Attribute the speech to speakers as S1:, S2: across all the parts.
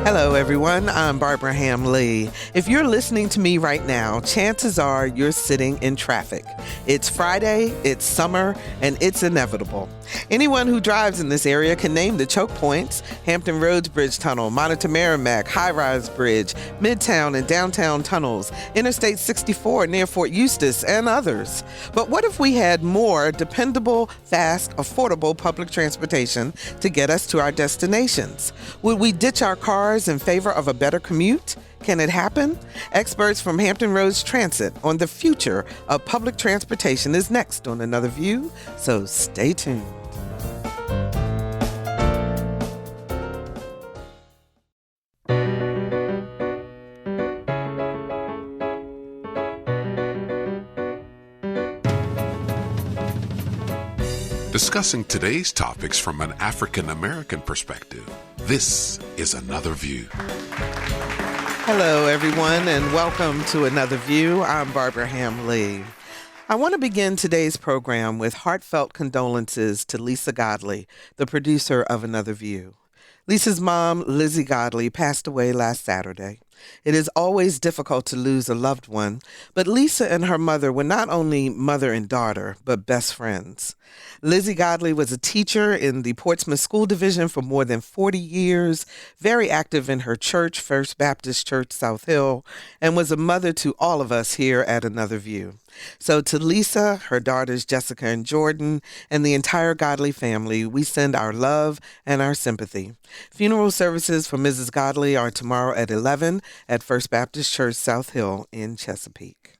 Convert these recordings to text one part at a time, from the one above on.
S1: Hello, everyone. I'm Barbara Ham Lee. If you're listening to me right now, chances are you're sitting in traffic. It's Friday, it's summer, and it's inevitable. Anyone who drives in this area can name the choke points: Hampton Roads Bridge Tunnel, Monitor Merrimack, High Rise Bridge, Midtown and Downtown Tunnels, Interstate 64 near Fort Eustis, and others. But what if we had more dependable, fast, affordable public transportation to get us to our destinations? Would we ditch our cars in favor of a better commute? Can it happen? Experts from Hampton Roads Transit on the future of public transportation is next on Another View, so stay tuned.
S2: Discussing today's topics from an African American perspective, this is Another View.
S1: Hello, everyone, and welcome to Another View. I'm Barbara Ham Lee. I want to begin today's program with heartfelt condolences to Lisa Godley, the producer of Another View. Lisa's mom, Lizzie Godley, passed away last Saturday. It is always difficult to lose a loved one, but Lisa and her mother were not only mother and daughter, but best friends. Lizzie Godley was a teacher in the Portsmouth School Division for more than 40 years, very active in her church, First Baptist Church, South Hill, and was a mother to all of us here at Another View. So to Lisa, her daughters Jessica and Jordan, and the entire Godley family, we send our love and our sympathy. Funeral services for Mrs. Godley are tomorrow at 11 at First Baptist Church, South Hill in Chesapeake.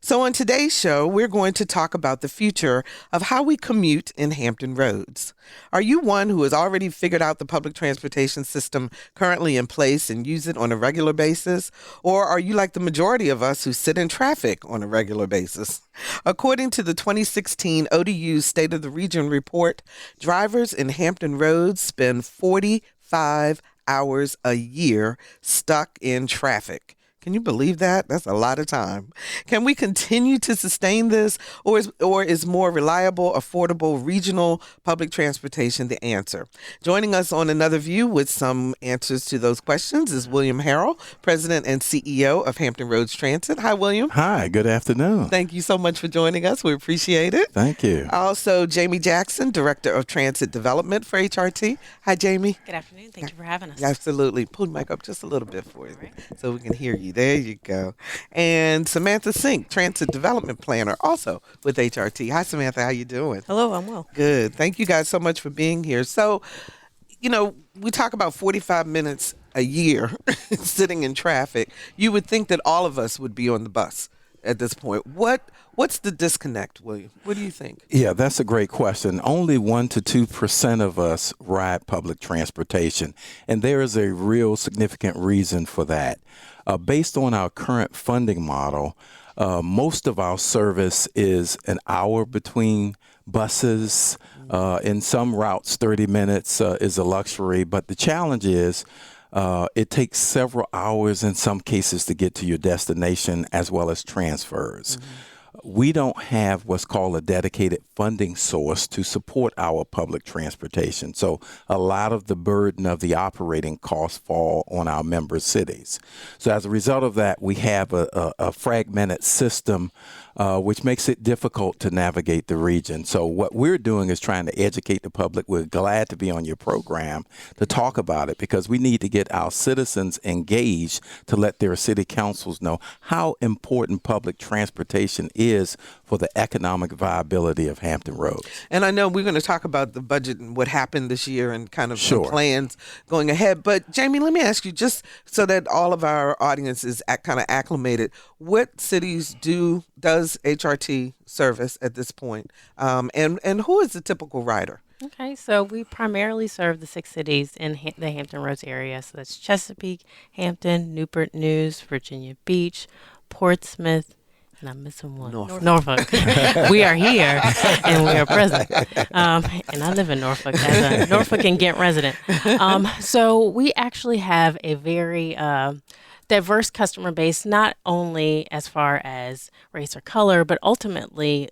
S1: So on today's show, we're going to talk about the future of how we commute in Hampton Roads. Are you one who has already figured out the public transportation system currently in place and use it on a regular basis? Or are you like the majority of us who sit in traffic on a regular basis? According to the 2016 ODU State of the Region report, drivers in Hampton Roads spend 45 hours a year stuck in traffic. Can you believe that? That's a lot of time. Can we continue to sustain this, or is more reliable, affordable, regional public transportation the answer? Joining us on Another View with some answers to those questions is William Harrell, President and CEO of Hampton Roads Transit. Hi, William.
S3: Hi, good afternoon.
S1: Thank you so much for joining us. We appreciate it.
S3: Thank you.
S1: Also, Jamie Jackson, Director of Transit Development for HRT. Hi, Jamie.
S4: Good afternoon. Thank you for having us.
S1: Absolutely. Pull the mic up just a little bit for you so we can hear you. There you go. And Samantha Sink, Transit Development Planner, also with HRT. Hi, Samantha. How you doing?
S4: Hello, I'm well.
S1: Good. Thank you guys so much for being here. So, we talk about 45 minutes a year sitting in traffic. You would think that all of us would be on the bus at this point. What's the disconnect, William? What do you think?
S3: Yeah, that's a great question. Only 1 to 2% of us ride public transportation, and there is a real significant reason for that. Based on our current funding model, most of our service is an hour between buses. In some routes, 30 minutes is a luxury, but the challenge is it takes several hours in some cases to get to your destination, as well as transfers. Mm-hmm. We don't have what's called a dedicated funding source to support our public transportation. So a lot of the burden of the operating costs fall on our member cities. So as a result of that, we have a fragmented system, which makes it difficult to navigate the region. So what we're doing is trying to educate the public. We're glad to be on your program to talk about it, because we need to get our citizens engaged to let their city councils know how important public transportation is for the economic viability of Hampton Roads. And
S1: I know we're going to talk about the budget and what happened this year and kind of
S3: Sure.
S1: the plans going ahead. But Jamie, let me ask you, just so that all of our audience is kind of acclimated, what cities does HRT service at this point? And who is the typical rider?
S4: Okay, so we primarily serve the 6 cities in the Hampton Roads area. So that's Chesapeake, Hampton, Newport News, Virginia Beach, Portsmouth, and I'm missing one. Norfolk. We are here and we are present. And I live in Norfolk as a Norfolk and Ghent resident. So we actually have a very diverse customer base, not only as far as race or color, but ultimately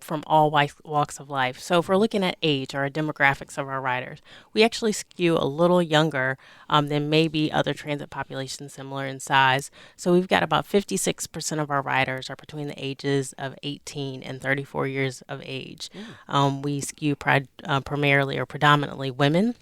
S4: from all walks of life. So if we're looking at age or our demographics of our riders, we actually skew a little younger than maybe other transit populations similar in size. So we've got about 56% of our riders are between the ages of 18 and 34 years of age. We skew primarily or predominantly women.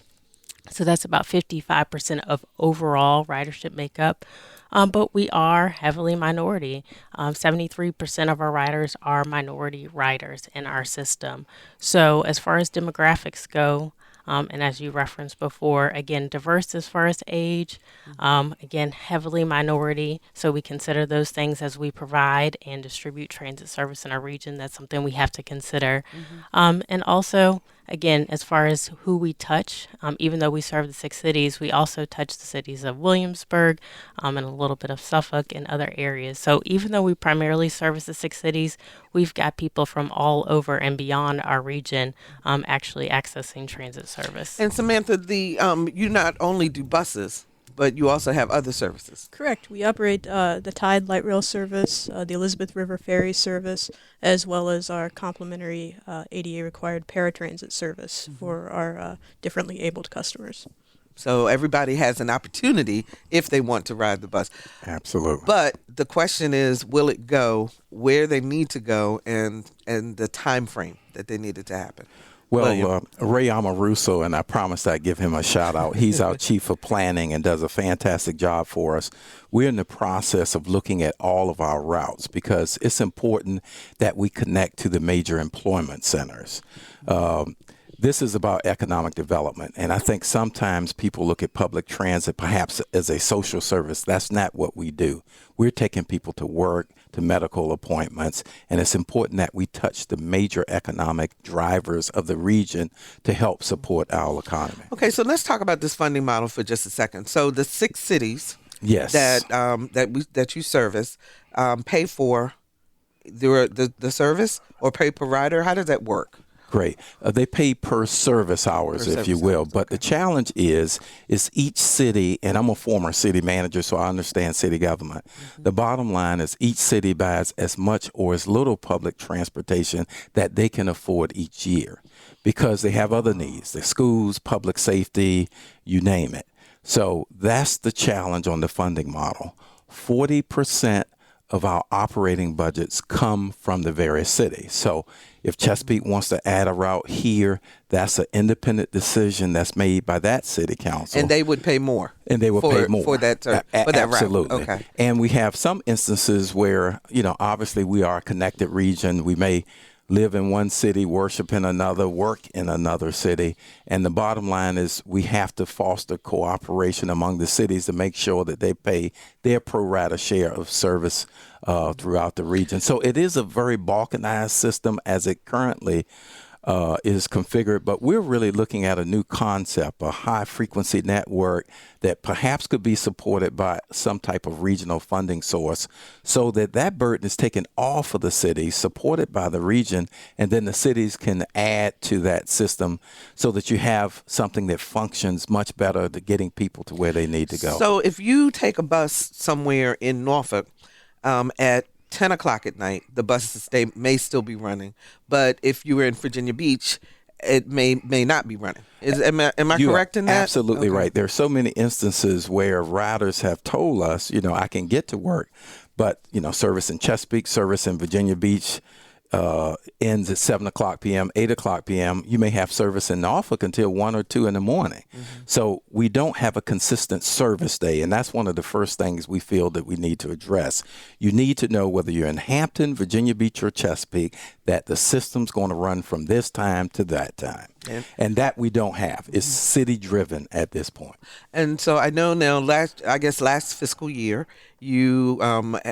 S4: So that's about 55% of overall ridership makeup. But we are heavily minority. 73% of our riders are minority riders in our system. So as far as demographics go, and as you referenced before, again, diverse as far as age, again, heavily minority. So we consider those things as we provide and distribute transit service in our region. That's something we have to consider. And also, again, as far as who we touch, even though we serve the 6 cities, we also touch the cities of Williamsburg and a little bit of Suffolk and other areas. So even though we primarily service the 6 cities, we've got people from all over and beyond our region actually accessing transit service.
S1: And Samantha, you not only do buses, but you also have other services.
S5: Correct. We operate the Tide Light Rail service, the Elizabeth River Ferry service, as well as our complimentary ADA-required paratransit service for our differently abled customers.
S1: So everybody has an opportunity if they want to ride the bus.
S3: Absolutely.
S1: But the question is, will it go where they need to go and the time frame that they need it to happen?
S3: Well, Ray Amaruso, and I promised I'd give him a shout out. He's our chief of planning and does a fantastic job for us. We're in the process of looking at all of our routes because it's important that we connect to the major employment centers. This is about economic development, and I think sometimes people look at public transit perhaps as a social service. That's not what we do. We're taking people to work, to medical appointments, and it's important that we touch the major economic drivers of the region to help support our economy.
S1: Okay, so let's talk about this funding model for just a second. So the 6 cities that you service pay for the service or pay per rider? How does that work?
S3: Great. They pay per service hours, if you will. But the challenge is each city, and I'm a former city manager, so I understand city government. The bottom line is each city buys as much or as little public transportation that they can afford each year because they have other needs, the schools, public safety, you name it. So that's the challenge on the funding model. 40% of our operating budgets come from the various cities. So if Chesapeake wants to add a route here, that's an independent decision that's made by that city council.
S1: And they would pay more.
S3: And they would pay more.
S1: For that route.
S3: Absolutely.
S1: Okay.
S3: And we have some instances where, obviously we are a connected region. We may live in one city, worship in another, work in another city. And the bottom line is we have to foster cooperation among the cities to make sure that they pay their pro rata share of service throughout the region. So it is a very balkanized system as it currently is configured, but we're really looking at a new concept, a high-frequency network that perhaps could be supported by some type of regional funding source so that burden is taken off of the city, supported by the region, and then the cities can add to that system so that you have something that functions much better to getting people to where they need to go.
S1: So if you take a bus somewhere in Norfolk at 10 o'clock at night, the buses may still be running. But if you were in Virginia Beach, it may not be running. Am I correct in that?
S3: Absolutely right. There are so many instances where riders have told us, I can get to work, but, service in Chesapeake, service in Virginia Beach ends at 7 o'clock p.m., 8 o'clock p.m. You may have service in Norfolk until 1 or 2 in the morning. So we don't have a consistent service day, and that's one of the first things we feel that we need to address. You need to know whether you're in Hampton, Virginia Beach, or Chesapeake, that the system's going to run from this time to that time. And that we don't have. It's city-driven at this point.
S1: And so I know now, last fiscal year, you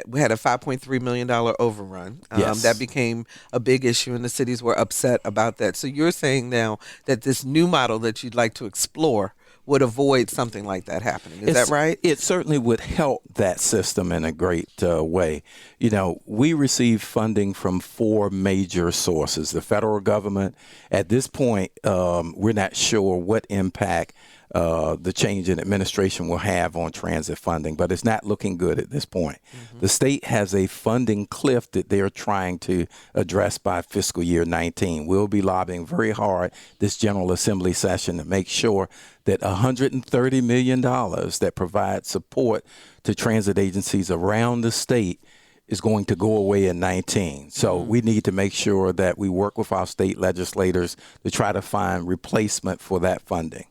S1: we had a $5.3 million overrun.
S3: Yes.
S1: That became a big issue, and the cities were upset about that. So you're saying now that this new model that you'd like to explore would avoid something like that happening. Is that right?
S3: It certainly would help that system in a great way. We receive funding from 4 major sources. The federal government, at this point, we're not sure what impact the change in administration will have on transit funding, but it's not looking good at this point. The state has a funding cliff that they're trying to address by fiscal year 19. We'll be lobbying very hard this General Assembly session to make sure that $130 million that provides support to transit agencies around the state is going to go away in 19. So we need to make sure that we work with our state legislators to try to find replacement for that funding.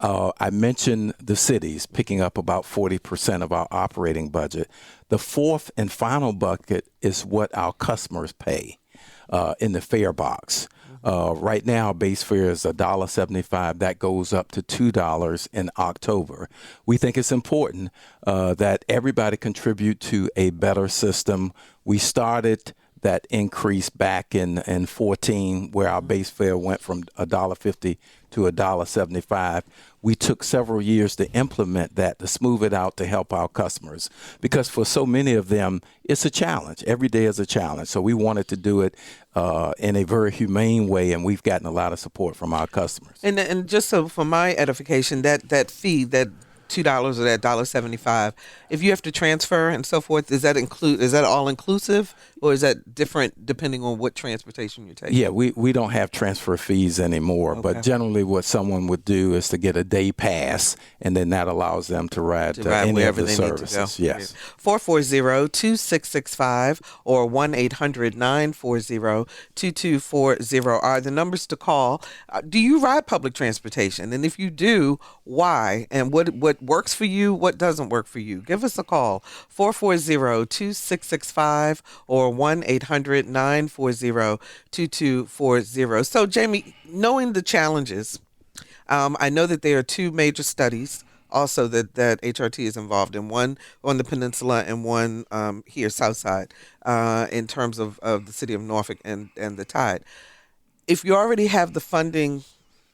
S3: I mentioned the cities picking up about 40% of our operating budget. The fourth and final bucket is what our customers pay in the fare box. Right now, base fare is $1.75. That goes up to $2 in October. We think it's important that everybody contribute to a better system. We started that increase back in 14, where our base fare went from $1.50 to $1.75. We took several years to implement that, to smooth it out, to help our customers. Because for so many of them, it's a challenge. Every day is a challenge. So we wanted to do it in a very humane way, and we've gotten a lot of support from our customers.
S1: And just so for my edification, that fee, that $2 or that $1.75, if you have to transfer and so forth, is that all inclusive, or is that different depending on what transportation you're taking?
S3: Yeah, we don't have transfer fees anymore, but generally what someone would do is to get a day pass, and then that allows them to ride any of the services. Yes.
S1: 440-2665 or 1-800-940-2240 are the numbers to call. Do you ride public transportation? And if you do, why? And what works for you, what doesn't work for you? Give us a call, 440-2665 or 1-800-940-2240. So, Jamie, knowing the challenges, I know that there are two major studies also that HRT is involved in, one on the Peninsula and one here, Southside, in terms of the city of Norfolk and the tide. If you already have the funding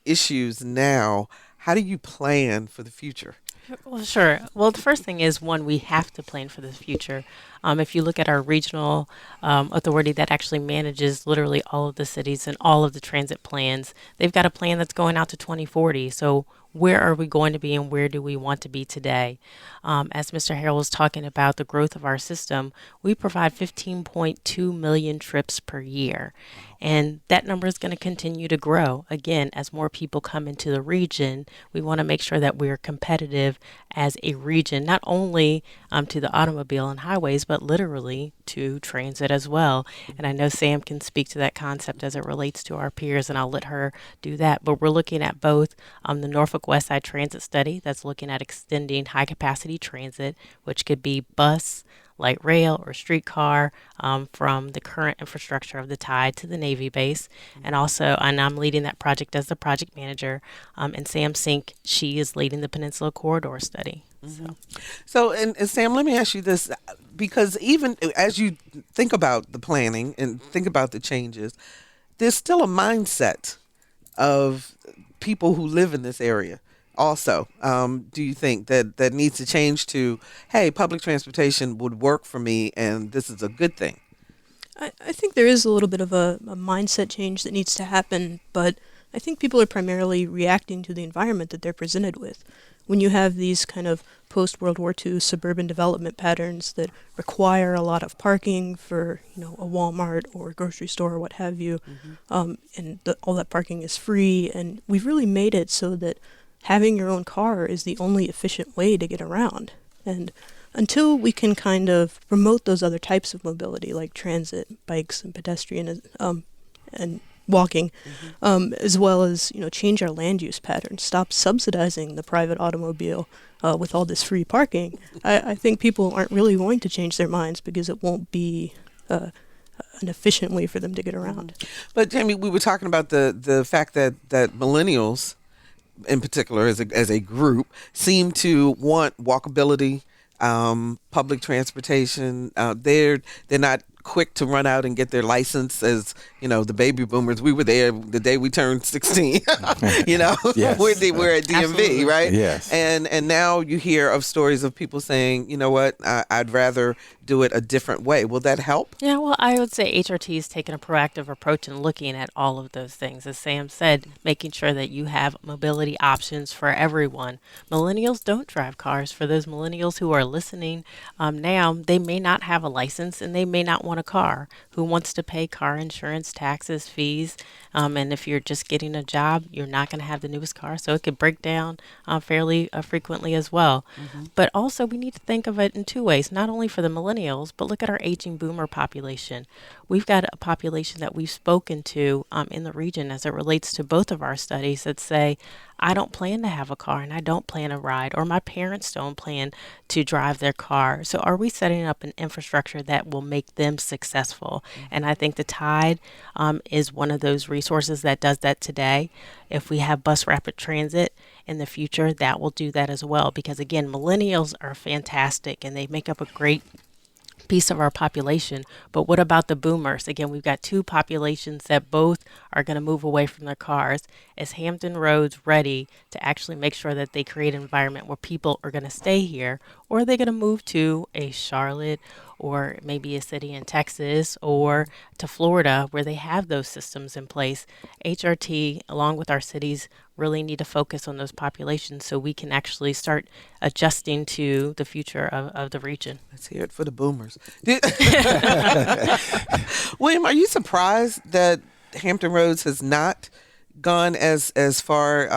S1: issues now, how do you plan for the future?
S4: Well, sure. Well, the first thing is, one, we have to plan for the future. If you look at our regional authority that actually manages literally all of the cities and all of the transit plans, they've got a plan that's going out to 2040. So where are we going to be and where do we want to be today? As Mr. Harrell was talking about the growth of our system, we provide 15.2 million trips per year. And that number is going to continue to grow. Again, as more people come into the region, we want to make sure that we're competitive as a region, not only to the automobile and highways, but literally to transit as well. And I know Sam can speak to that concept as it relates to our peers, and I'll let her do that. But we're looking at both the Norfolk West Side Transit Study that's looking at extending high capacity transit, which could be bus, light rail, or streetcar from the current infrastructure of the Tide to the Navy base. And also, and I'm leading that project as the project manager, and Sam Sink, she is leading the Peninsula Corridor Study.
S1: So, and Sam, let me ask you this, because even as you think about the planning and think about the changes, there's still a mindset of people who live in this area also. Do you think that needs to change to, hey, public transportation would work for me and this is a good thing?
S5: I think there is a little bit of a mindset change that needs to happen, but I think people are primarily reacting to the environment that they're presented with. When you have these kind of post-World War II suburban development patterns that require a lot of parking for, a Walmart or a grocery store or what have you, and all that parking is free, and we've really made it so that having your own car is the only efficient way to get around. And until we can kind of promote those other types of mobility, like transit, bikes, and pedestrian, and walking, as well as change our land use patterns, stop subsidizing the private automobile with all this free parking, I think people aren't really going to change their minds because it won't be an efficient way for them to get around.
S1: But Jamie, we were talking about the fact that millennials, in particular, as a group, seem to want walkability, public transportation. They're not quick to run out and get their license as, the baby boomers. We were there the day we turned 16,
S3: Yes.
S1: we're at DMV,
S4: Absolutely.
S1: right?
S3: Yes.
S1: And now you hear of stories of people saying, you know what, I'd rather do it a different way. Will that help?
S4: Yeah, well, I would say HRT is taking a proactive approach and looking at all of those things. As Sam said, making sure that you have mobility options for everyone. Millennials don't drive cars. For those millennials who are listening now, they may not have a license and they may not want a car. Who wants to pay car insurance, taxes, fees? And if you're just getting a job, you're not going to have the newest car, so it could break down fairly frequently as well. But also, we need to think of it in two ways, not only for the millennials, but look at our aging boomer population. We've got a population that we've spoken to in the region as it relates to both of our studies that say, I don't plan to have a car and I don't plan to ride, or my parents don't plan to drive their car. So are we setting up an infrastructure that will make them successful? And I think the Tide is one of those resources that does that today. If we have bus rapid transit in the future, that will do that as well. Because again, millennials are fantastic and they make up a great piece of our population. But what about the boomers? Again, we've got two populations that both are going to move away from their cars. Is Hampton Roads ready to actually make sure that they create an environment where people are going to stay here, or are they going to move to a Charlotte or maybe a city in Texas or to Florida where they have those systems in place? HRT, along with our cities, really need to focus on those populations so we can actually start adjusting to the future of the region.
S1: Let's hear it for the boomers. William, are you surprised that Hampton Roads has not gone as far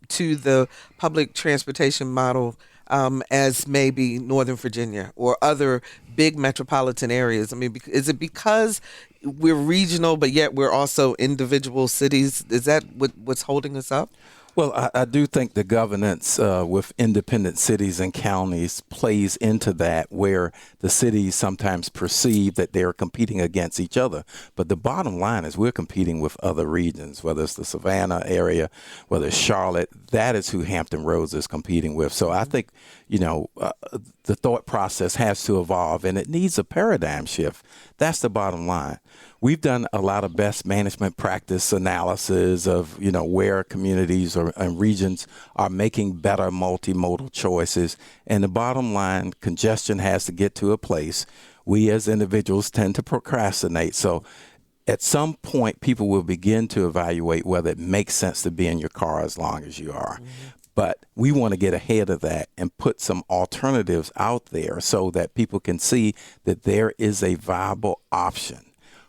S1: to the public transportation model as maybe Northern Virginia or other big metropolitan areas? I mean, is it because we're regional, but yet we're also individual cities? Is that what's holding us up?
S3: Well, I do think the governance with independent cities and counties plays into that, where the cities sometimes perceive that they're competing against each other. But the bottom line is we're competing with other regions, whether it's the Savannah area, whether it's Charlotte. That is who Hampton Roads is competing with. So I think, the thought process has to evolve, and it needs a paradigm shift. That's the bottom line. We've done a lot of best management practice analysis of, where communities and regions are making better multimodal choices. And the bottom line, congestion has to get to a place. We as individuals tend to procrastinate. So at some point, people will begin to evaluate whether it makes sense to be in your car as long as you are. But we want to get ahead of that and put some alternatives out there so that people can see that there is a viable option.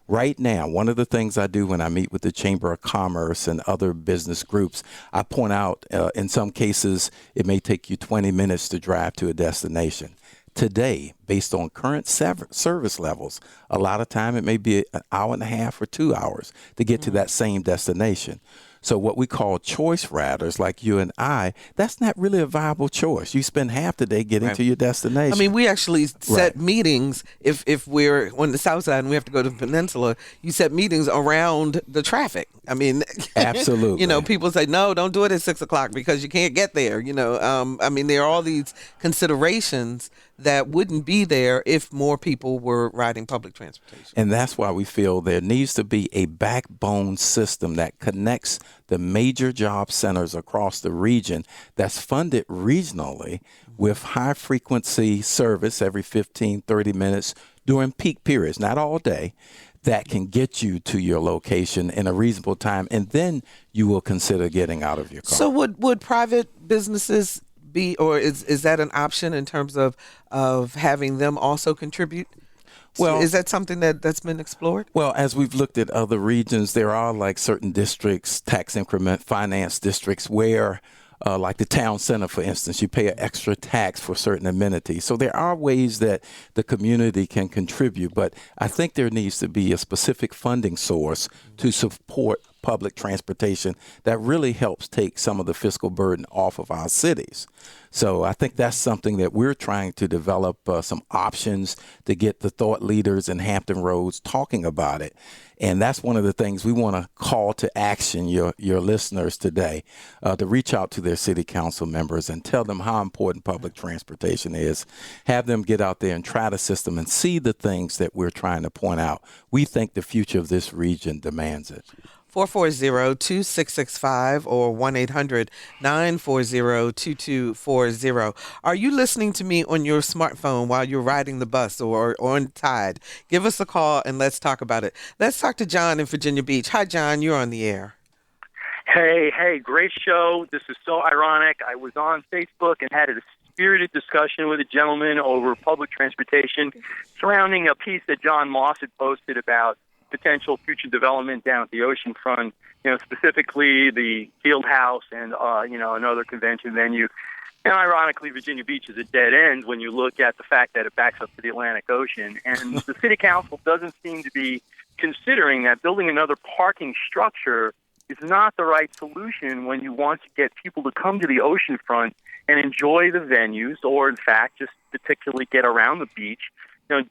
S3: Right now, one of the things I do when I meet with the Chamber of Commerce and other business groups, I point out in some cases it may take you 20 minutes to drive to a destination. Today, based on current service levels, a lot of time it may be an hour and a half or 2 hours to get to that same destination. So what we call choice riders like you and I, that's not really a viable choice. You spend half the day getting to your destination.
S1: I mean, we actually set meetings if we're on the south side and we have to go to the Peninsula, you set meetings around the traffic. I mean,
S3: absolutely.
S1: People say, no, don't do it at 6 o'clock because you can't get there. I mean, there are all these considerations that wouldn't be there if more people were riding public transportation.
S3: And that's why we feel there needs to be a backbone system that connects the major job centers across the region that's funded regionally with high frequency service every 15, 30 minutes during peak periods, not all day, that can get you to your location in a reasonable time. And then you will consider getting out of your car.
S1: So would private businesses be, or is that an option in terms of having them also contribute? Well, is that something that's been explored?
S3: Well, as we've looked at other regions, there are like certain districts, tax increment finance districts where like the town center, for instance, you pay an extra tax for certain amenities. So there are ways that the community can contribute, but I think there needs to be a specific funding source to support public transportation that really helps take some of the fiscal burden off of our cities. So I think that's something that we're trying to develop some options to get the thought leaders in Hampton Roads talking about it. And that's one of the things we want to call to action your listeners today, to reach out to their city council members and tell them how important public transportation is. Have them get out there and try the system and see the things that we're trying to point out. We think the future of this region demands it.
S1: 440-2665 or 1-800-940-2240. Are you listening to me on your smartphone while you're riding the bus or on Tide? Give us a call and let's talk about it. Let's talk to John in Virginia Beach. Hi, John. You're on the air.
S6: Hey, great show. This is so ironic. I was on Facebook and had a spirited discussion with a gentleman over public transportation surrounding a piece that John Moss had posted about potential future development down at the oceanfront, specifically the field house and, another convention venue. And ironically, Virginia Beach is a dead end when you look at the fact that it backs up to the Atlantic Ocean. And the city council doesn't seem to be considering that building another parking structure is not the right solution when you want to get people to come to the oceanfront and enjoy the venues, or in fact, just particularly get around the beach,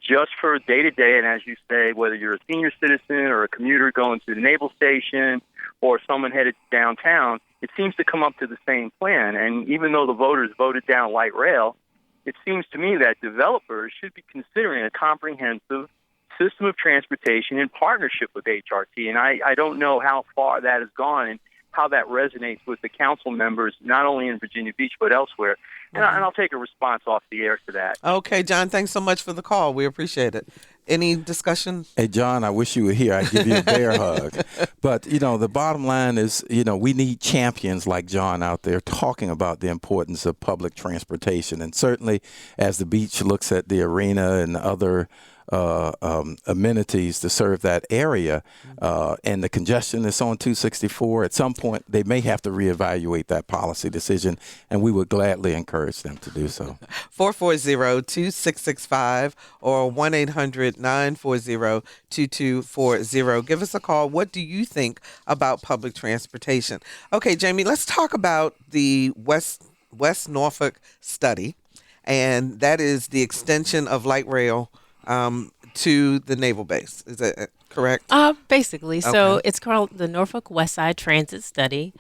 S6: just for day-to-day, and as you say, whether you're a senior citizen or a commuter going to the naval station or someone headed downtown, it seems to come up to the same plan. And even though the voters voted down light rail, it seems to me that developers should be considering a comprehensive system of transportation in partnership with HRT. And I don't know how far that has gone and how that resonates with the council members, not only in Virginia Beach, but elsewhere. And I'll take a response off the air to that.
S1: Okay, John, thanks so much for the call. We appreciate it. Any discussion?
S3: Hey, John, I wish you were here. I'd give you a bear hug. But, the bottom line is, we need champions like John out there talking about the importance of public transportation. And certainly as the beach looks at the arena and other amenities to serve that area, and the congestion that's on 264, at some point they may have to reevaluate that policy decision, and we would gladly encourage them to do so.
S1: 440-2665 or 1-800-940-2240. Give us a call. What do you think about public transportation? Okay, Jamie, let's talk about the West Norfolk study, and that is the extension of light rail to the naval base. Is that correct?
S4: Basically.
S1: Okay.
S4: So it's called the Norfolk West Side Transit Study.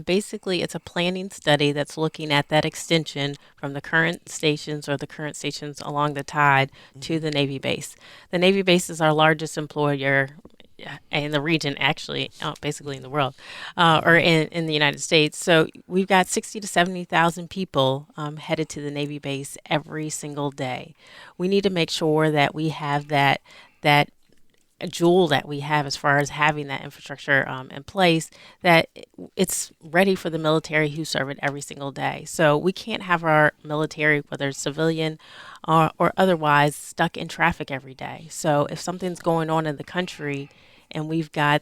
S4: Basically, it's a planning study that's looking at that extension from the current stations along the Tide to the Navy base. The Navy base is our largest employer in the region, actually, basically in the world, or in the United States. So we've got 60 to 70,000 people headed to the Navy base every single day. We need to make sure that we have that jewel that we have as far as having that infrastructure in place, that it's ready for the military who serve it every single day. So we can't have our military, whether it's civilian or otherwise, stuck in traffic every day. So if something's going on in the country and we've got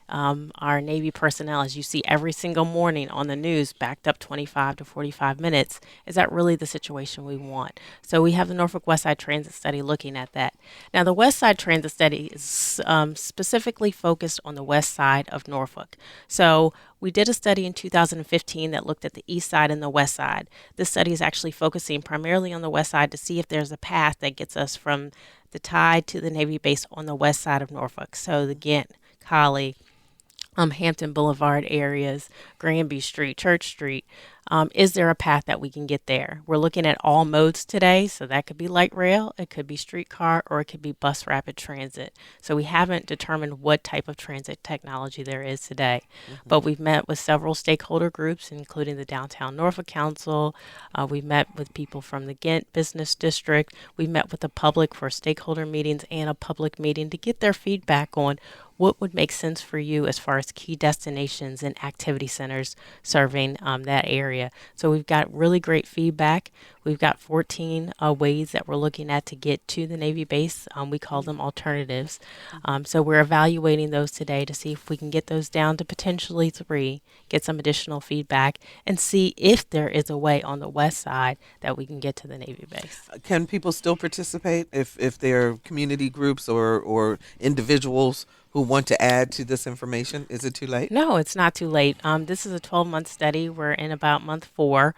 S4: our Navy personnel, as you see every single morning on the news, backed up 25 to 45 minutes, is that really the situation we want? So we have the Norfolk West Side Transit Study looking at that. Now, the West Side Transit Study is specifically focused on the west side of Norfolk. So we did a study in 2015 that looked at the east side and the west side. This study is actually focusing primarily on the west side to see if there's a path that gets us from the Tide to the Navy base on the west side of Norfolk. So the Ghent, Collie, Hampton Boulevard areas, Granby Street, Church Street. Is there a path that we can get there? We're looking at all modes today, so that could be light rail, it could be streetcar, or it could be bus rapid transit. So we haven't determined what type of transit technology there is today, but we've met with several stakeholder groups, including the Downtown Norfolk Council. We've met with people from the Ghent Business District. We've met with the public for stakeholder meetings and a public meeting to get their feedback on what would make sense for you as far as key destinations and activity centers serving that area. So we've got really great feedback. We've got 14 ways that we're looking at to get to the Navy base. We call them alternatives. So we're evaluating those today to see if we can get those down to potentially 3, get some additional feedback, and see if there is a way on the west side that we can get to the Navy base.
S1: Can people still participate if they're community groups or individuals who want to add to this information? Is it too late?
S4: No, it's not too late. This is a 12-month study. We're in about month 4.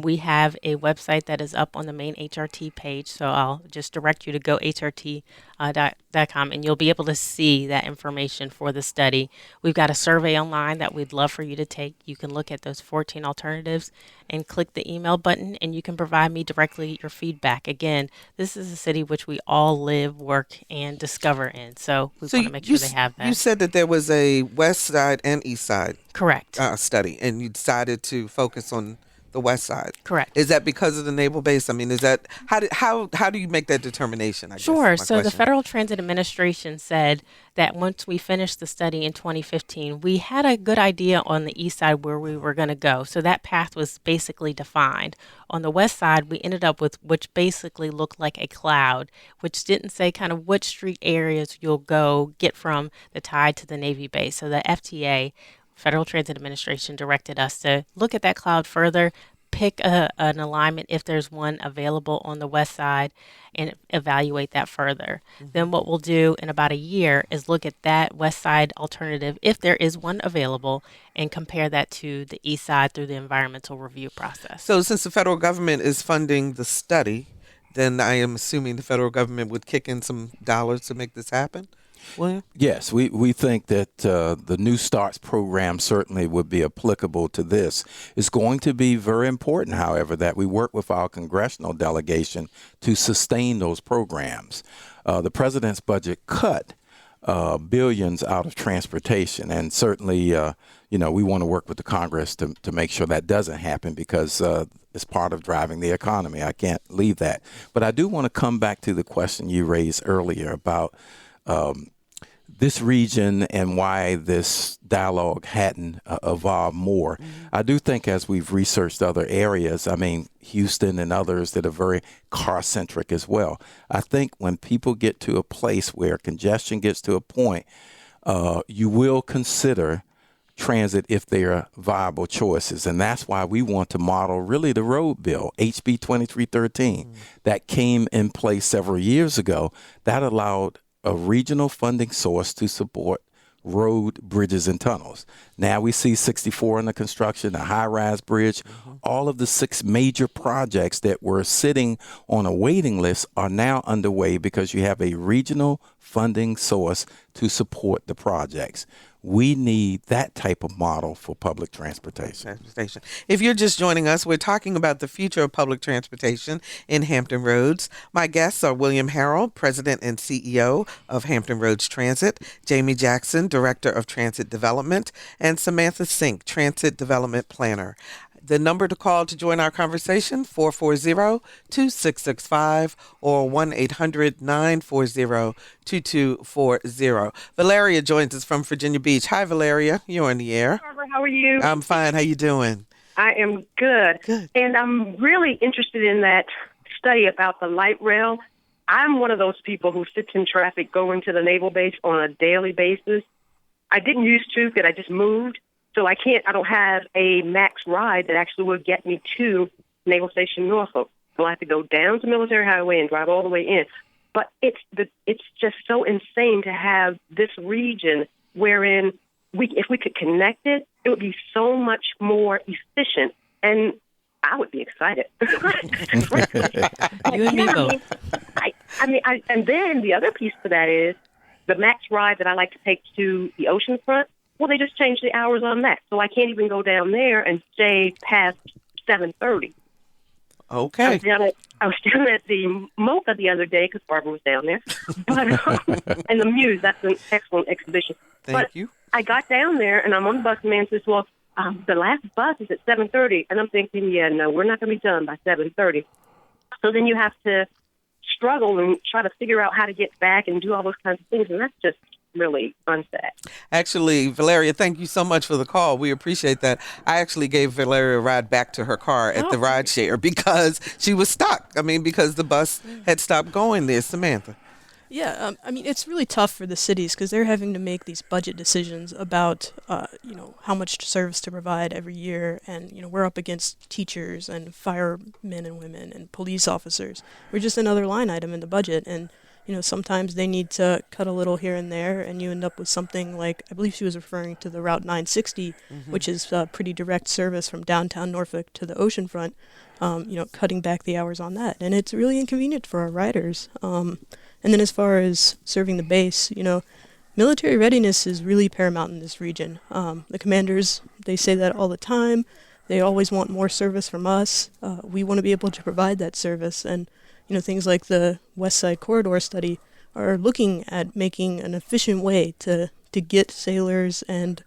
S4: We have a website that is up on the main HRT page, so I'll just direct you to go hrt.com, and you'll be able to see that information for the study. We've got a survey online that we'd love for you to take. You can look at those 14 alternatives and click the email button, and you can provide me directly your feedback. Again, this is a city which we all live, work, and discover in, so we want to make sure they have that.
S1: You said that there was a west side and east side
S4: Correct.
S1: Study, and you decided to focus on the west side.
S4: Correct.
S1: Is that because of the naval base? I mean, is that how do you make that determination?
S4: Sure. So the Federal Transit Administration said that once we finished the study in 2015, we had a good idea on the east side where we were going to go. So that path was basically defined. On the west side, we ended up with which basically looked like a cloud, which didn't say kind of which street areas you'll go get from the Tide to the Navy base. So the FTA, Federal Transit Administration, directed us to look at that cloud further, pick an alignment if there's one available on the west side, and evaluate that further. Then what we'll do in about a year is look at that west side alternative, if there is one available, and compare that to the east side through the environmental review process.
S1: So since the federal government is funding the study, then I am assuming the federal government would kick in some dollars to make this happen? William?
S3: Yes, we think that the New Starts program certainly would be applicable to this. It's going to be very important, however, that we work with our congressional delegation to sustain those programs. The president's budget cut billions out of transportation, and certainly, we want to work with the Congress to make sure that doesn't happen because it's part of driving the economy. I can't leave that. But I do want to come back to the question you raised earlier about this region and why this dialogue hadn't evolved more. I do think as we've researched other areas, I mean, Houston and others that are very car-centric as well, I think when people get to a place where congestion gets to a point, you will consider transit if they are viable choices. And that's why we want to model really the road bill, HB 2313, that came in place several years ago. That allowed a regional funding source to support road, bridges, and tunnels. Now we see 64 under construction, a high-rise bridge. All of the 6 major projects that were sitting on a waiting list are now underway because you have a regional funding source to support the projects. We need that type of model for public transportation.
S1: If you're just joining us, we're talking about the future of public transportation in Hampton Roads. My guests are William Harrell, President and CEO of Hampton Roads Transit, Jamie Jackson, Director of Transit Development, and Samantha Sink, Transit Development Planner. The number to call to join our conversation, 440-2665 or 1-800-940-2240. Valeria joins us from Virginia Beach. Hi, Valeria. You're on the air.
S7: Barbara, how are you?
S1: I'm fine. How you doing?
S7: I am good.
S1: Good.
S7: And I'm really interested in that study about the light rail. I'm one of those people who sits in traffic going to the naval base on a daily basis. I didn't used to because I just moved. So I don't have a max ride that actually would get me to Naval Station Norfolk. So I have to go down to Military Highway and drive all the way in. But it's just so insane to have this region wherein if we could connect it, it would be so much more efficient. And I would be excited.
S4: You and me both.
S7: And then the other piece to that is the max ride that I like to take to the oceanfront. Well, they just changed the hours on that, so I can't even go down there and stay past 7:30.
S1: Okay.
S7: I was down at the MOCA the other day because Barbara was down there, and the Muse. That's an excellent exhibition.
S1: Thank you.
S7: I got down there, and I'm on the bus, and the man says, "Well, the last bus is at 7:30," and I'm thinking, "Yeah, no, we're not going to be done by 7:30." So then you have to struggle and try to figure out how to get back and do all those kinds of things, and that's just really unsaid.
S1: Actually, Valeria, thank you so much for the call. We appreciate that. I actually gave Valeria a ride back to her car at the ride share because she was stuck. I mean, because the bus had stopped going there. Samantha.
S5: Yeah, it's really tough for the cities because they're having to make these budget decisions about, how much service to provide every year. And, we're up against teachers and firemen and women and police officers. We're just another line item in the budget. And sometimes they need to cut a little here and there, and you end up with something like, I believe she was referring to the Route 960, which is a pretty direct service from downtown Norfolk to the oceanfront, cutting back the hours on that. And it's really inconvenient for our riders. And then as far as serving the base, military readiness is really paramount in this region. The commanders, they say that all the time. They always want more service from us. We want to be able to provide that service. And things like the West Side Corridor study are looking at making an efficient way to get sailors and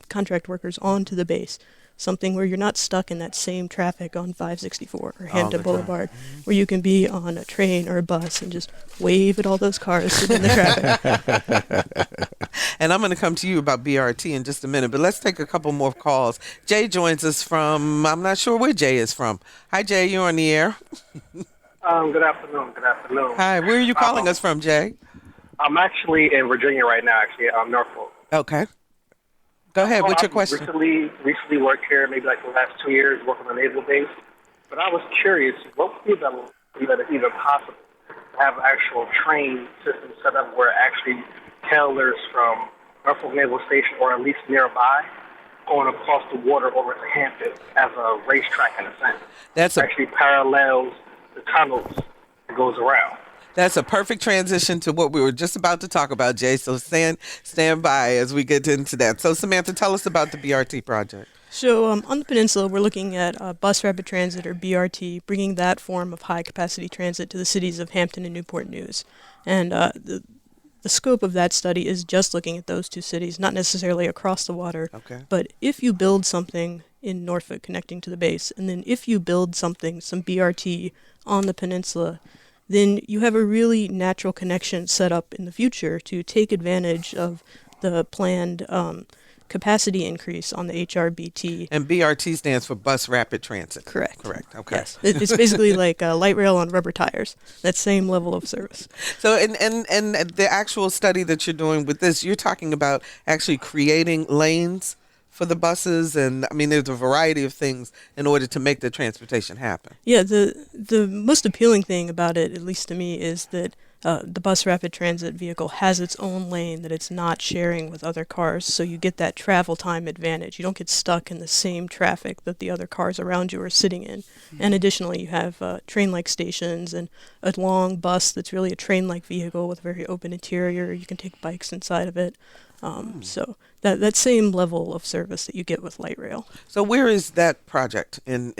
S5: contract workers onto the base, something where you're not stuck in that same traffic on 564 or Hampton Boulevard, where you can be on a train or a bus and just wave at all those cars sitting in the traffic.
S1: And I'm going to come to you about BRT in just a minute, but let's take a couple more calls. Jay joins us from, I'm not sure where Jay is from. Hi, Jay, you're on the air.
S8: Good afternoon.
S1: Hi, where are you calling us from, Jay?
S8: I'm actually in Virginia right now, Norfolk.
S1: Okay. Go ahead, what's your question?
S8: Recently worked here, maybe like the last 2 years, working on a naval base. But I was curious, what would be even possible to have an actual train system set up where it actually tailors from Norfolk Naval Station, or at least nearby, going across the water over to Hampton as a racetrack in a sense. Actually parallels the tunnels that goes around.
S1: That's a perfect transition to what we were just about to talk about, Jay. So stand by as we get into that. So Samantha, tell us about the BRT project.
S5: So on the Peninsula, we're looking at bus rapid transit, or BRT, bringing that form of high-capacity transit to the cities of Hampton and Newport News. And the scope of that study is just looking at those two cities, not necessarily across the water.
S1: Okay.
S5: But if you build something in Norfolk connecting to the base, and then if you build some BRT on the Peninsula, then you have a really natural connection set up in the future to take advantage of the planned capacity increase on the HRBT.
S1: And BRT stands for Bus Rapid Transit.
S5: Correct.
S1: Okay.
S5: Yes. It's basically like a light rail on rubber tires. That same level of service.
S1: So, and the actual study that you're doing with this, you're talking about actually creating lanes for the buses, and I mean, there's a variety of things in order to make the transportation happen.
S5: Yeah, the most appealing thing about it, at least to me, is that the bus rapid transit vehicle has its own lane that it's not sharing with other cars, so you get that travel time advantage. You don't get stuck in the same traffic that the other cars around you are sitting in. Mm-hmm. And additionally, you have train-like stations and a long bus that's really a train-like vehicle with a very open interior. You can take bikes inside of it. So that same level of service that you get with light rail.
S1: So where is that project in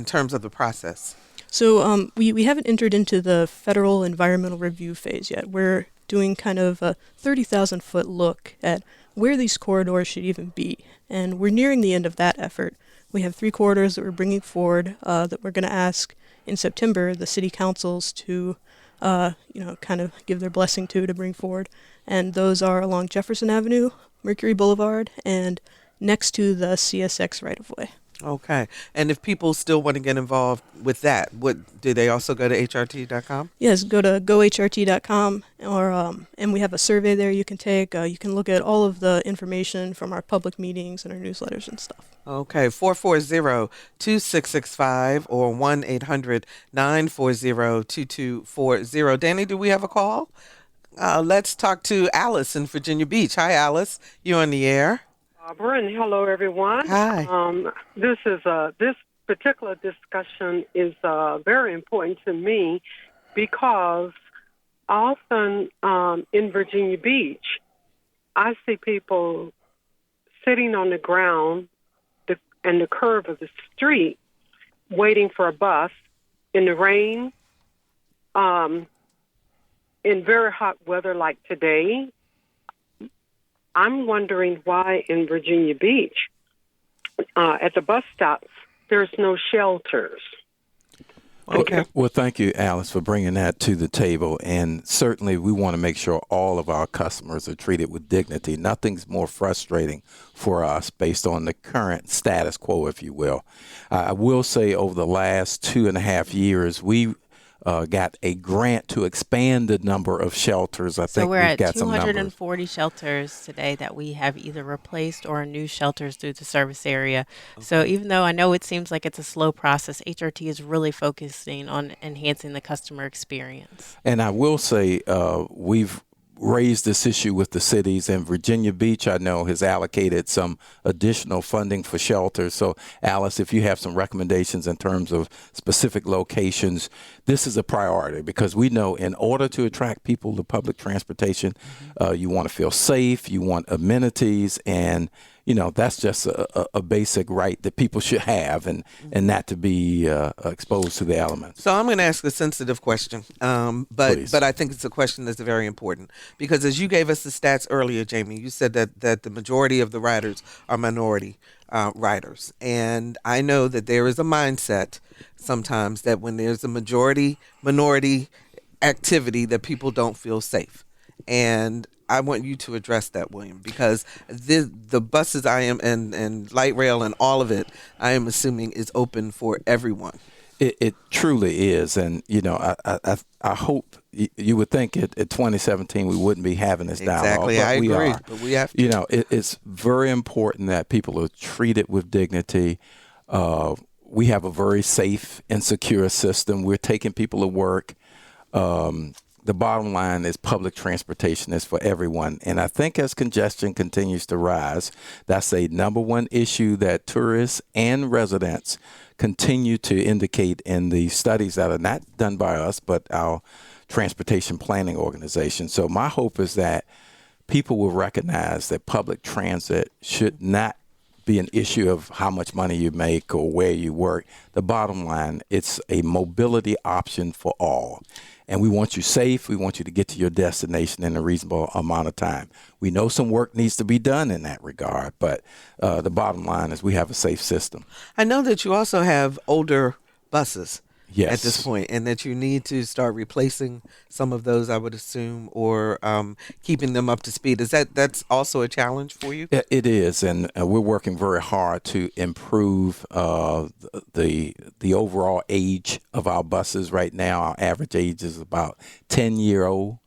S1: terms of the process?
S5: So we haven't entered into the federal environmental review phase yet. We're doing kind of a 30,000-foot look at where these corridors should even be. And we're nearing the end of that effort. We have 3 corridors that we're bringing forward that we're going to ask in September the city councils to kind of give their blessing to bring forward. And those are along Jefferson Avenue, Mercury Boulevard, and next to the CSX right-of-way.
S1: Okay. And if people still want to get involved with that, do they also go to hrt.com?
S5: Yes, go to gohrt.com, and we have a survey there you can take. You can look at all of the information from our public meetings and our newsletters and stuff.
S1: Okay, 440-2665 or 1-800-940-2240. Danny, do we have a call? Let's talk to Alice in Virginia Beach. Hi, Alice. You're on the air.
S9: Barbara, and hello, everyone.
S1: Hi.
S9: This particular discussion is very important to me because often in Virginia Beach, I see people sitting on the ground and the curve of the street waiting for a bus in the rain, in very hot weather like today. I'm wondering why in Virginia Beach, at the bus stops, there's no shelters.
S3: Okay. Well, thank you, Alice, for bringing that to the table. And certainly we want to make sure all of our customers are treated with dignity. Nothing's more frustrating for us based on the current status quo, if you will. I will say over the last 2.5 years, we got a grant to expand the number of shelters. I
S4: So
S3: think
S4: we're
S3: we've
S4: at
S3: got some numbers.
S4: 240 shelters today that we have either replaced or new shelters through the service area. So even though I know it seems like it's a slow process, HRT is really focusing on enhancing the customer experience.
S3: And I will say we've raised this issue with the cities, and Virginia Beach, I know, has allocated some additional funding for shelters. So, Alice, if you have some recommendations in terms of specific locations, this is a priority because we know in order to attract people to public transportation, you want to feel safe, you want amenities, and that's just a basic right that people should have, and not to be exposed to the elements.
S1: So I'm going to ask a sensitive question, but I think it's a question that's very important because as you gave us the stats earlier, Jamie, you said that the majority of the riders are minority riders, and I know that there is a mindset sometimes that when there's a minority activity that people don't feel safe, and I want you to address that, William, because the buses and light rail and all of it, I am assuming is open for everyone.
S3: It truly is, and I hope you would think at 2017 we wouldn't be having this dialogue.
S1: Exactly,
S3: but
S1: I
S3: we
S1: agree,
S3: are.
S1: but we have to.
S3: It's very important that people are treated with dignity. We have a very safe and secure system. We're taking people to work. The bottom line is public transportation is for everyone. And I think as congestion continues to rise, that's a number one issue that tourists and residents continue to indicate in the studies that are not done by us, but our transportation planning organization. So my hope is that people will recognize that public transit should not be an issue of how much money you make or where you work. The bottom line, it's a mobility option for all. And we want you safe. We want you to get to your destination in a reasonable amount of time. We know some work needs to be done in that regard, but the bottom line is we have a safe system.
S1: I know that you also have older buses.
S3: Yes.
S1: At this point, and that you need to start replacing some of those, I would assume, or keeping them up to speed. That's also a challenge for you?
S3: It is, and we're working very hard to improve the overall age of our buses. Right now, our average age is about 10-year-olds,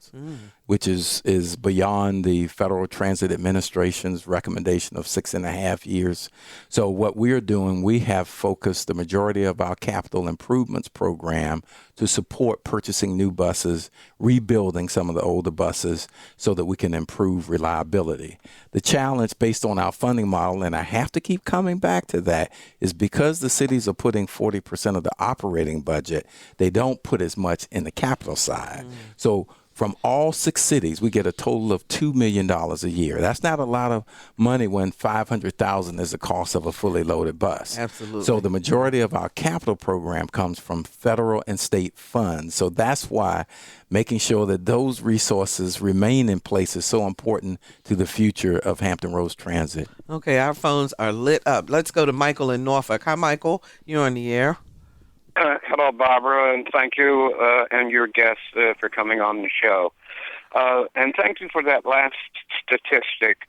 S3: which is beyond the Federal Transit Administration's recommendation of 6.5 years. So what we're doing, we have focused the majority of our capital improvements program to support purchasing new buses, rebuilding some of the older buses so that we can improve reliability. The challenge based on our funding model, and I have to keep coming back to that, is because the cities are putting 40% of the operating budget, they don't put as much in the capital side. So from all 6 cities, we get a total of $2 million a year. That's not a lot of money when $500,000 is the cost of a fully loaded bus.
S1: Absolutely.
S3: So the majority of our capital program comes from federal and state funds. So that's why making sure that those resources remain in place is so important to the future of Hampton Roads Transit.
S1: Okay, our phones are lit up. Let's go to Michael in Norfolk. Hi, Michael. You're on the air.
S10: Hello, Barbara, and thank you and your guests for coming on the show. And thank you for that last statistic.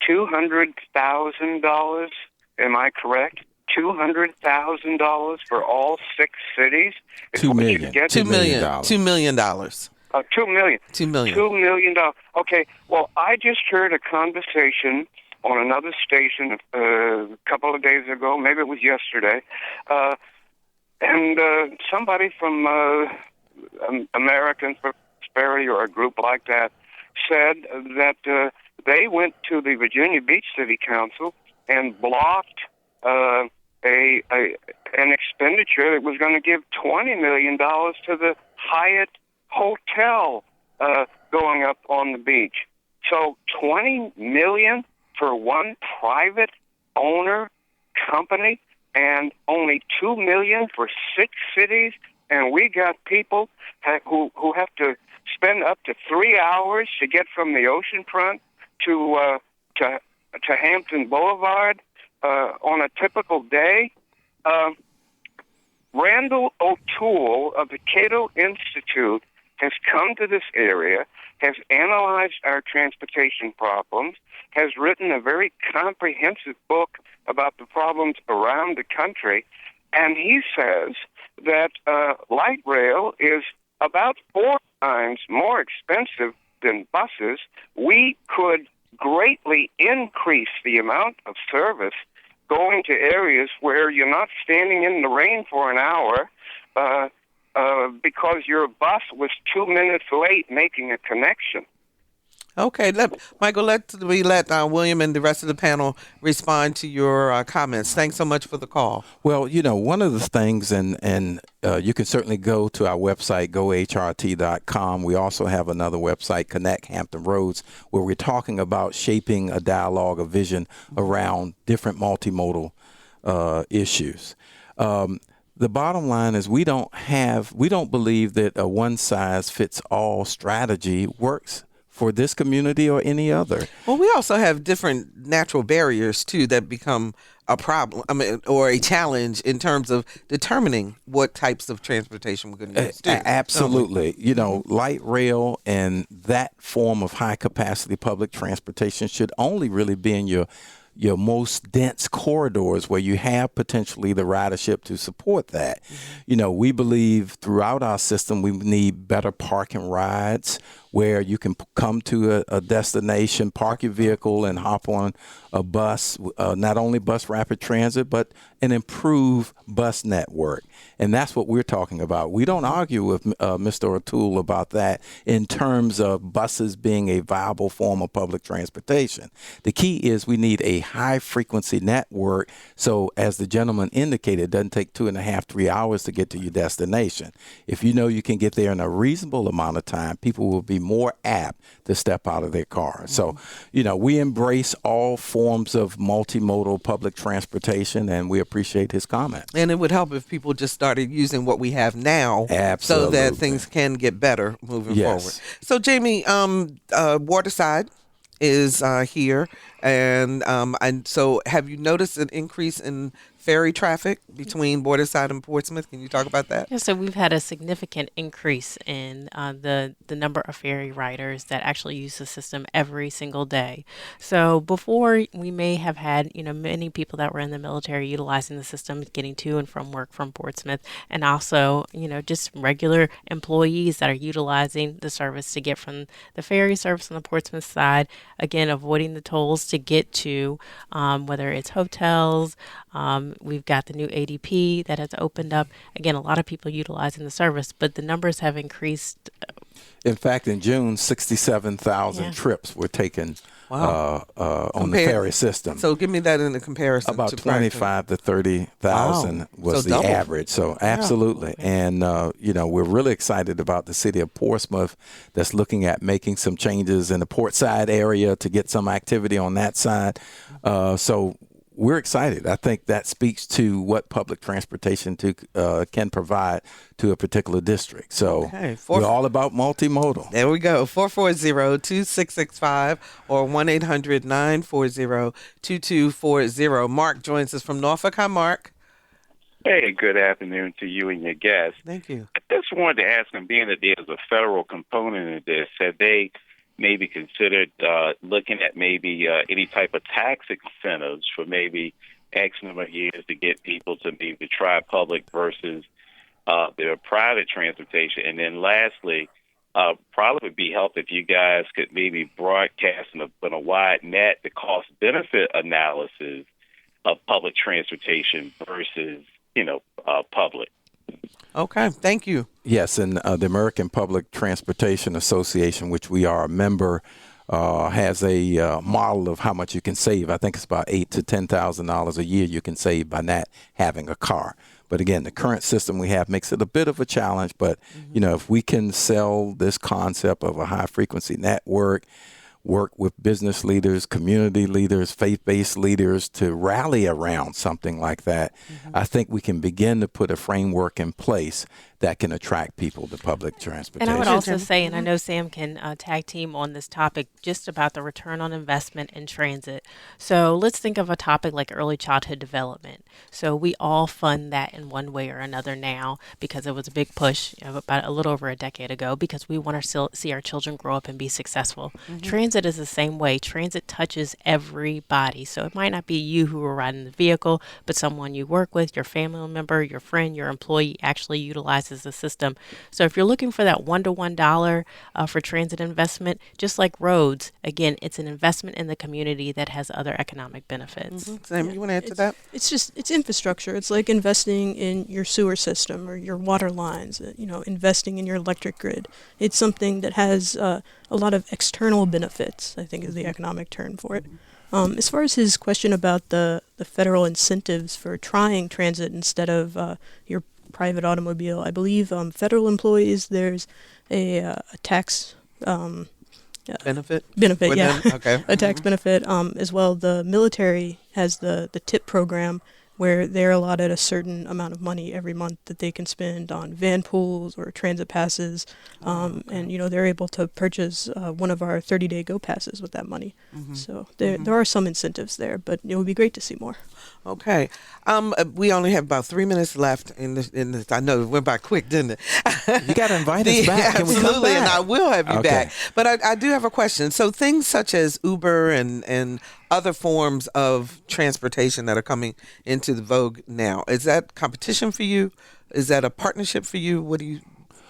S10: $200,000, am I correct? $200,000 for all 6 cities?
S3: $2 million.
S1: $2 million. $2 million.
S10: $2 million.
S1: $2 million.
S10: $2 million. Okay, well, I just heard a conversation on another station a couple of days ago, maybe it was yesterday, and somebody from American Prosperity or a group like that said that they went to the Virginia Beach City Council and blocked an expenditure that was going to give $20 million to the Hyatt Hotel going up on the beach. So $20 million for one private owner company, and only $2 million for 6 cities, and we got people who have to spend up to 3 hours to get from the oceanfront to Hampton Boulevard on a typical day. Randall O'Toole of the Cato Institute has come to this area, has analyzed our transportation problems, has written a very comprehensive book about the problems around the country, and he says that light rail is about 4 times more expensive than buses, we could greatly increase the amount of service going to areas where you're not standing in the rain for an hour because your bus was 2 minutes late making a connection.
S1: Okay, Michael, let William and the rest of the panel respond to your comments. Thanks so much for the call.
S3: Well, one of the things, and you can certainly go to our website, gohrt.com. We also have another website, Connect Hampton Roads, where we're talking about shaping a dialogue, a vision around different multimodal issues. The bottom line is we don't believe that a one-size-fits-all strategy works for this community or any other.
S1: Well, we also have different natural barriers too that become a problem, or a challenge in terms of determining what types of transportation we're going to use.
S3: Absolutely. Light rail and that form of high capacity public transportation should only really be in your most dense corridors where you have potentially the ridership to support that. We believe throughout our system we need better park and rides where you can come to a destination, park your vehicle, and hop on a bus, not only bus rapid transit, but an improved bus network. And that's what we're talking about. We don't argue with Mr. O'Toole about that in terms of buses being a viable form of public transportation. The key is we need a high-frequency network so, as the gentleman indicated, it doesn't take 2.5, 3 hours to get to your destination. If you know you can get there in a reasonable amount of time, people will be more apt to step out of their car. So, we embrace all forms of multimodal public transportation, and we appreciate his comment.
S1: And it would help if people just started using what we have now.
S3: Absolutely.
S1: So that things can get better moving forward. So, Jamie, Waterside is here. And so have you noticed an increase in ferry traffic between Waterside and Portsmouth? Can you talk about that?
S4: Yeah, so we've had a significant increase in the number of ferry riders that actually use the system every single day. So before, we may have had many people that were in the military utilizing the system, getting to and from work from Portsmouth, and also just regular employees that are utilizing the service to get from the ferry service on the Portsmouth side, again avoiding the tolls to get to whether it's hotels. We've got the new ADP that has opened up. Again, a lot of people utilizing the service, but the numbers have increased.
S3: In fact, in June, 67,000 trips were taken on the ferry system.
S1: So give me that in a comparison.
S3: About 25 to 30,000 was the
S1: double.
S3: average. So absolutely. And, we're really excited about the city of Portsmouth that's looking at making some changes in the port side area to get some activity on that side. So we're excited. I think that speaks to what public transportation can provide to a particular district. So we're all about multimodal.
S1: There we go. 440-2665 or 1-800-940-2240. Mark joins us from Norfolk. Hi, Mark.
S11: Hey, good afternoon to you and your guests.
S1: Thank you.
S11: I just wanted to ask them, being that there's a federal component of this, have they maybe considered looking at maybe any type of tax incentives for maybe X number of years to get people to maybe try public versus their private transportation? And then lastly, probably would be helpful if you guys could maybe broadcast on a wide net the cost-benefit analysis of public transportation versus, public.
S1: Okay, thank you.
S3: Yes, and the American Public Transportation Association, which we are a member, has a model of how much you can save. I think it's about $8,000 to $10,000 a year you can save by not having a car. But again, the current system we have makes it a bit of a challenge. But, if we can sell this concept of a high-frequency network, work with business leaders, community leaders, faith-based leaders to rally around something like that, I think we can begin to put a framework in place that can attract people to public transportation.
S4: And I would also say, and I know Sam can tag team on this topic, just about the return on investment in transit. So let's think of a topic like early childhood development. So we all fund that in one way or another now because it was a big push about a little over a decade ago because we want to see our children grow up and be successful. Transit is the same way. Transit touches everybody. So it might not be you who are riding the vehicle, but someone you work with, your family member, your friend, your employee actually utilizes the system. So if you're looking for that $1 to $1 for transit investment, just like roads, again, it's an investment in the community that has other economic benefits.
S1: Sam, you want to add to that?
S5: It's infrastructure. It's like investing in your sewer system or your water lines, investing in your electric grid. It's something that has a lot of external benefits, I think is the economic term for it. As far as his question about the federal incentives for trying transit instead of your private automobile, I believe federal employees, there's a tax
S1: benefit,
S5: yeah.
S1: Okay.
S5: A tax benefit. As well, the military has the TIP program where they're allotted a certain amount of money every month that they can spend on van pools or transit passes. And, they're able to purchase one of our 30-day Go passes with that money. So there are some incentives there, but it would be great to see more.
S1: Okay. We only have about 3 minutes left in this. I know it went by quick, didn't it?
S3: You got to invite us back. Can we come
S1: Absolutely,
S3: back?
S1: and I will have you
S3: Okay.
S1: back. But I do have a question. So things such as Uber and other forms of transportation that are coming into the vogue now, is that competition for you? Is that a partnership for you?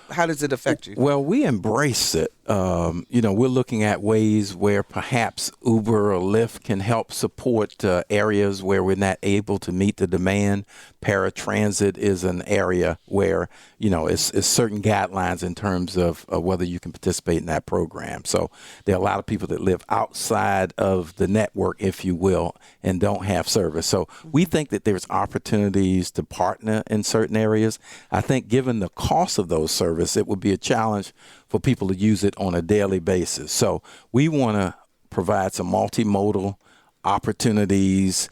S1: How does it affect you?
S3: Well, we embrace it. We're looking at ways where perhaps Uber or Lyft can help support areas where we're not able to meet the demand. Paratransit is an area where, it's certain guidelines in terms of whether you can participate in that program. So there are a lot of people that live outside of the network, if you will, and don't have service. So we think that there's opportunities to partner in certain areas. I think given the cost of those services, it would be a challenge for people to use it on a daily basis. So we want to provide some multimodal opportunities.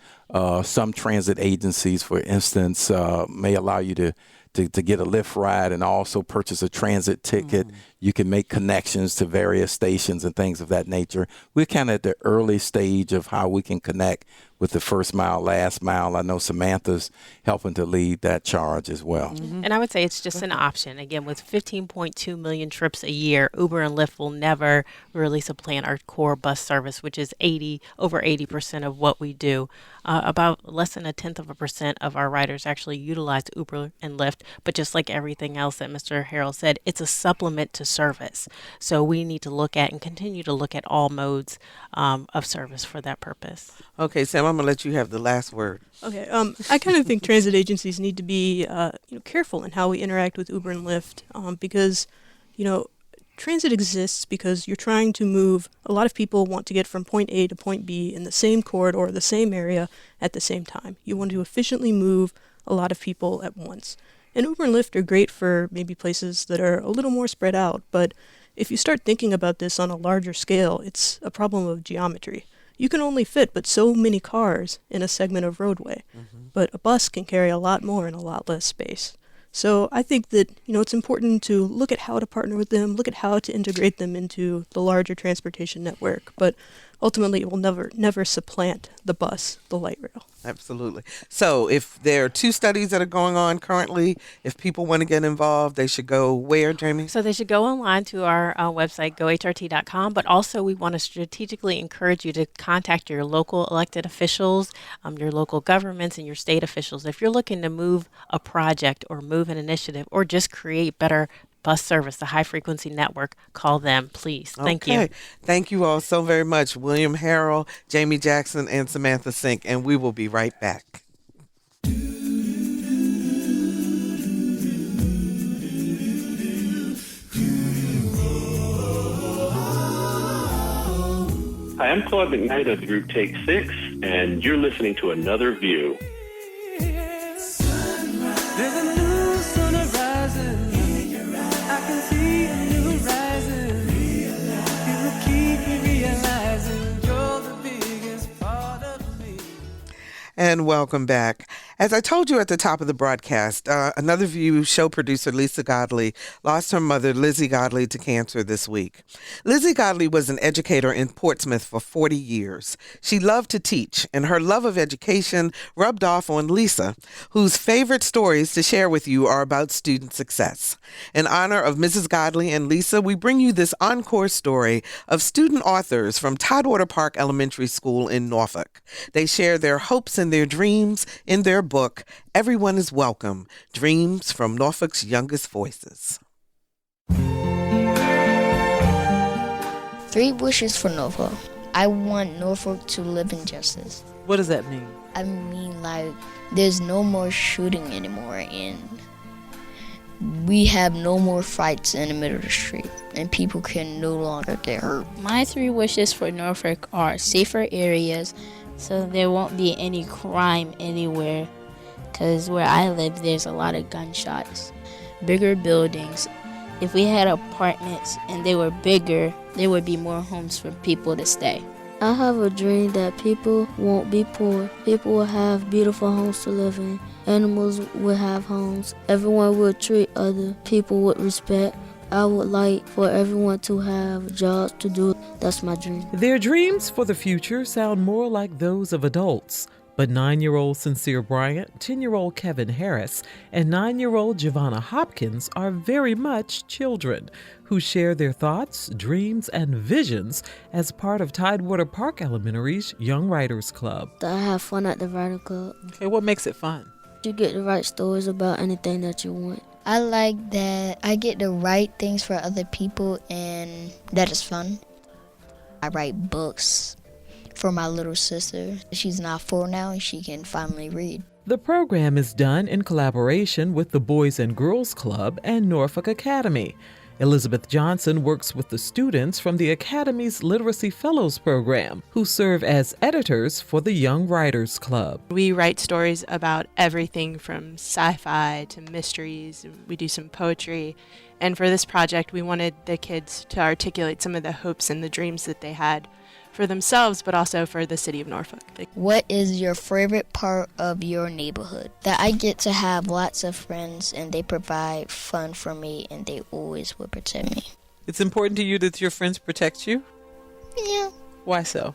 S3: Some transit agencies, for instance, may allow you to get a Lyft ride and also purchase a transit ticket. You can make connections to various stations and things of that nature. We're kind of at the early stage of how we can connect with the first mile, last mile. I know Samantha's helping to lead that charge as well.
S4: And I would say it's just an option. Again, with 15.2 million trips a year, Uber and Lyft will never really supplant our core bus service, which is over 80% of what we do. About less than 0.1% of our riders actually utilize Uber and Lyft, but just like everything else that Mr. Harrell said, it's a supplement to service. So we need to look at and continue to look at all modes of service for that purpose.
S1: Okay, Sam, I'm going to let you have the last word.
S5: Okay, I kind of think transit agencies need to be careful in how we interact with Uber and Lyft because, transit exists because you're trying to move. A lot of people want to get from point A to point B in the same corridor or the same area at the same time. You want to efficiently move a lot of people at once. And Uber and Lyft are great for maybe places that are a little more spread out, but if you start thinking about this on a larger scale, it's a problem of geometry. You can only fit but so many cars in a segment of roadway, but a bus can carry a lot more in a lot less space. So I think that, it's important to look at how to partner with them, look at how to integrate them into the larger transportation network, but ultimately it will never supplant the bus, the light rail.
S1: Absolutely. So if there are 2 studies that are going on currently, if people want to get involved, they should go where, Jamie?
S4: So they should go online to our website, gohrt.com, but also we want to strategically encourage you to contact your local elected officials, your local governments, and your state officials. If you're looking to move a project or move an initiative or just create better bus service, the high frequency network, call them, please. Thank you.
S1: Thank you all so very much, William Harrell, Jamie Jackson, and Samantha Sink, and we will be right back.
S12: Hi, I'm Claude McKnight of the group Take 6, and you're listening to Another View.
S13: There's a new sun rising. I can see a new horizon. It will keep me realizing you're the biggest part of me.
S1: And welcome back. As I told you at the top of the broadcast, Another View show producer Lisa Godley lost her mother, Lizzie Godley, to cancer this week. Lizzie Godley was an educator in Portsmouth for 40 years. She loved to teach, and her love of education rubbed off on Lisa, whose favorite stories to share with you are about student success. In honor of Mrs. Godley and Lisa, we bring you this encore story of student authors from Tidewater Park Elementary School in Norfolk. They share their hopes and their dreams in their book, Everyone is Welcome, Dreams from Norfolk's Youngest Voices.
S14: 3 wishes for Norfolk. I want Norfolk to live in justice.
S15: What does that mean?
S14: I mean, like, there's no more shooting anymore, and we have no more fights in the middle of the street, and people can no longer get hurt.
S16: My 3 wishes for Norfolk are safer areas, so there won't be any crime anywhere, because where I live, there's a lot of gunshots. Bigger buildings. If we had apartments and they were bigger, there would be more homes for people to stay.
S17: I have a dream that people won't be poor. People will have beautiful homes to live in. Animals will have homes. Everyone will treat other people with respect. I would like for everyone to have jobs to do. That's my dream.
S15: Their dreams for the future sound more like those of adults. But 9-year-old Sincere Bryant, 10-year-old Kevin Harris, and 9-year-old Giovanna Hopkins are very much children who share their thoughts, dreams, and visions as part of Tidewater Park Elementary's Young Writers Club.
S17: I have fun at the Writer Club.
S15: Okay, what makes it fun?
S17: You get to write stories about anything that you want.
S14: I like that I get to write things for other people, and that is fun. I write books for my little sister. She's now 4 now, and she can finally read.
S15: The program is done in collaboration with the Boys and Girls Club and Norfolk Academy. Elizabeth Johnson works with the students from the Academy's Literacy Fellows program, who serve as editors for the Young Writers Club.
S4: We write stories about everything from sci-fi to mysteries. We do some poetry. And for this project, we wanted the kids to articulate some of the hopes and the dreams that they had for themselves, but also for the city of Norfolk.
S14: What is your favorite part of your neighborhood? That I get to have lots of friends, and they provide fun for me, and they always will protect me.
S15: It's important to you that your friends protect you?
S14: Yeah.
S15: Why so?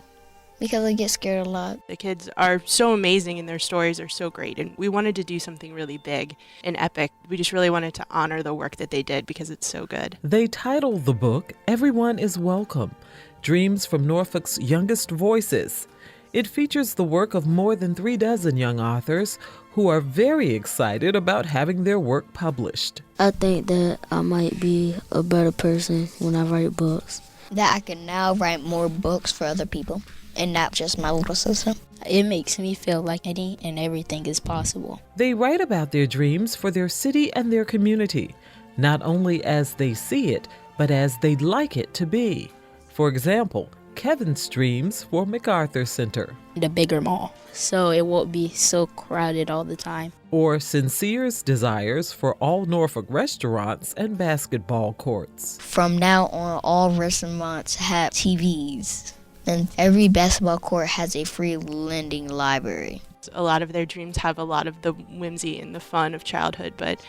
S14: Because I get scared a lot.
S4: The kids are so amazing and their stories are so great, and we wanted to do something really big and epic. We just really wanted to honor the work that they did because it's so good.
S15: They titled the book, Everyone is Welcome, Dreams from Norfolk's Youngest Voices. It features the work of more than 36 young authors who are very excited about having their work published.
S17: I think that I might be a better person when I write books.
S14: That I can now write more books for other people, and not just my little sister.
S16: It makes me feel like any and everything is possible.
S15: They write about their dreams for their city and their community, not only as they see it, but as they'd like it to be. For example, Kevin's dreams for MacArthur Center.
S16: The bigger mall, so it won't be so crowded all the time.
S15: Or Sincere's desires for all Norfolk restaurants and basketball courts.
S14: From now on, all restaurants have TVs, and every basketball court has a free lending library.
S4: A lot of their dreams have a lot of the whimsy and the fun of childhood, but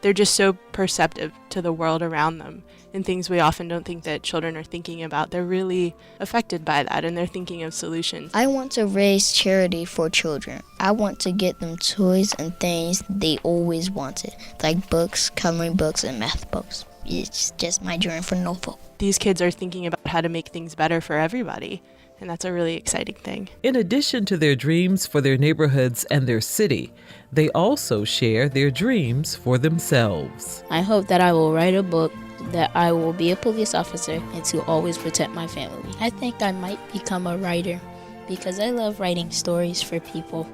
S4: they're just so perceptive to the world around them and things we often don't think that children are thinking about. They're really affected by that, and they're thinking of solutions.
S14: I want to raise charity for children. I want to get them toys and things they always wanted, like books, coloring books, and math books. It's just my dream for Norfolk.
S4: These kids are thinking about how to make things better for everybody, and that's a really exciting thing.
S15: In addition to their dreams for their neighborhoods and their city, they also share their dreams for themselves.
S16: I hope that I will write a book, that I will be a police officer, and to always protect my family. I think I might become a writer because I love writing stories for people.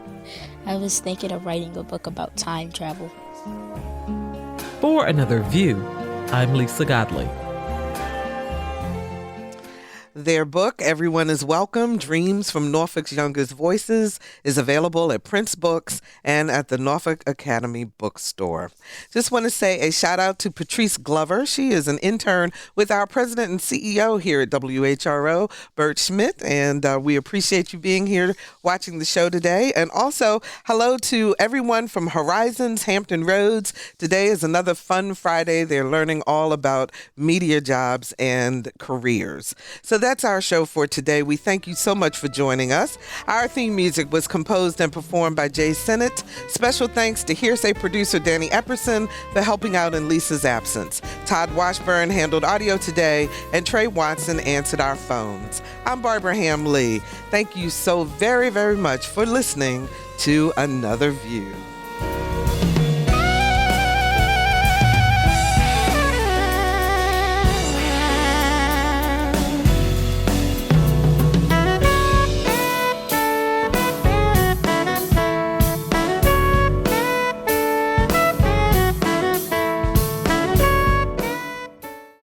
S16: I was thinking of writing a book about time travel.
S15: For Another View, I'm Lisa Godley.
S1: Their book, Everyone is Welcome, Dreams from Norfolk's Youngest Voices, is available at Prince Books and at the Norfolk Academy Bookstore. Just want to say a shout out to Patrice Glover. She is an intern with our president and CEO here at WHRO, Bert Schmidt, and we appreciate you being here watching the show today. And also, hello to everyone from Horizons, Hampton Roads. Today is another fun Friday. They're learning all about media jobs and careers. So that's our show for today. We thank you so much for joining us. Our theme music was composed and performed by Jay Sennett. Special thanks to Hearsay producer Danny Epperson for helping out in Lisa's absence. Todd Washburn handled audio today, and Trey Watson answered our phones. I'm Barbara Ham Lee. Thank you so very, very much for listening to Another View.